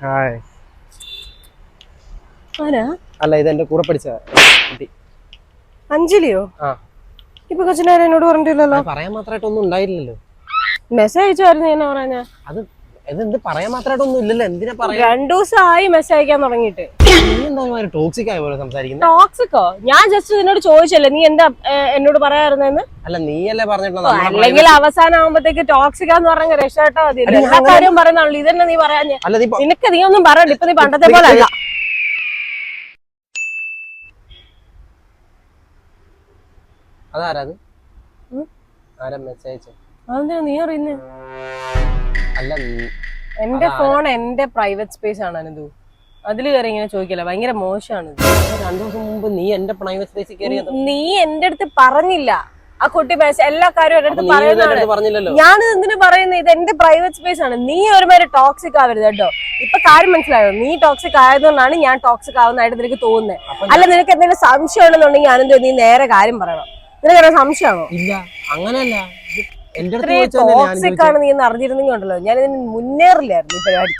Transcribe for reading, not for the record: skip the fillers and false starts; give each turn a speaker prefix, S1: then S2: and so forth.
S1: Hi.
S2: ആരാ?
S1: അല്ല, ഇത് എന്റെ കൂടെ പഠിച്ച
S2: അഞ്ജലിയോ?
S1: ആ,
S2: ഇപ്പൊ കൊച്ചിനാരും എന്നോട് പറഞ്ഞിട്ടില്ലല്ലോ.
S1: പറയാൻ മാത്രമായിട്ടൊന്നും ഉണ്ടായില്ലല്ലോ.
S2: മെസ്സേജ് അയച്ചായിരുന്നു ഞാൻ പറഞ്ഞ.
S1: അത് ഇതെന്ത് പറയാൻ മാത്രമായിട്ടൊന്നും ഇല്ലല്ലോ. എന്തിനാ പറയാ?
S2: 2 ദിവസമായി മെസ്സേജ് അയക്കാൻ തുടങ്ങിയിട്ട്.
S1: നീ എന്താ ടോക്സിക് ആയ പോലെ സംസാരിക്കുന്നത്?
S2: ടോക്സിക്കോ? ഞാൻ ജസ്റ്റ് നിന്നോട് ചോദിച്ചല്ലേ നീ എന്താ എന്നോട് പറയാറുന്നെന്ന്.
S1: അല്ല, നീയല്ലേ പറഞ്ഞിട്ടുള്ളത്
S2: അല്ലെങ്കിൽ അവസാനം ആകുമ്പോഴത്തേക്ക് ടോക്സിക്കാന്ന് പറഞ്ഞ രക്ഷപ്പെട്ടാ മതി. എല്ലാ കാര്യവും പറയുന്നാണല്ലോ. ഇതന്നെ നീ പറയാഞ്ഞ. നിനക്ക് നീ ഒന്നും പറയണ്ട. ഇപ്പൊ നീ പണ്ടത്തെ പോലെ അല്ല.
S1: അതാരത്? ആരാ മെസ്സേജ്?
S2: അതെന്താ നീ അറിയുന്നേ?
S1: അല്ല,
S2: എന്റെ ഫോൺ എന്റെ പ്രൈവറ്റ് സ്പേസ് ആണ് അനന്തു. അതില് കയറി ഇങ്ങനെ ചോദിക്കല. ഭയങ്കര മോശമാണ്.
S1: 2 ദിവസം മുമ്പ് നീ എന്റെ പ്രൈവറ്റ് സ്പേസിൽ കയറിയത്.
S2: നീ എന്റെ അടുത്ത് പറഞ്ഞില്ല. ആ കുട്ടി എല്ലാ കാര്യവും എന്റെ അടുത്ത് പറയുന്നതാണ്. ഞാൻ എന്തിനു പറയുന്നത്? ഇത് എന്റെ പ്രൈവറ്റ് സ്പേസ് ആണ്. നീ ഒരുമാതിരി ടോക്സിക് ആവരുത് കേട്ടോ. ഇപ്പൊ കാര്യം മനസ്സിലായോ? നീ ടോക്സിക് ആയതുകൊണ്ടാണ് ഞാൻ ടോക്സിക് ആവുന്നതായിട്ട് നിനക്ക് തോന്നുന്നത്. അല്ല, നിനക്ക് എന്തെങ്കിലും സംശയം ഉണ്ടെന്നുണ്ടെങ്കിൽ ഞാനെന്തോ നീ നേരെ കാര്യം പറയണം. നിനക്ക് സംശയമാണോ?
S1: ഇല്ല, അങ്ങനെയല്ല.
S2: ടോക്സിക് ആണ് നീ എന്ന് അറിഞ്ഞിരുന്നെങ്കിൽ ഉണ്ടല്ലോ ഞാൻ ഇതിന് മുന്നേറില്ലായിരുന്നു ഈ പരിപാടി.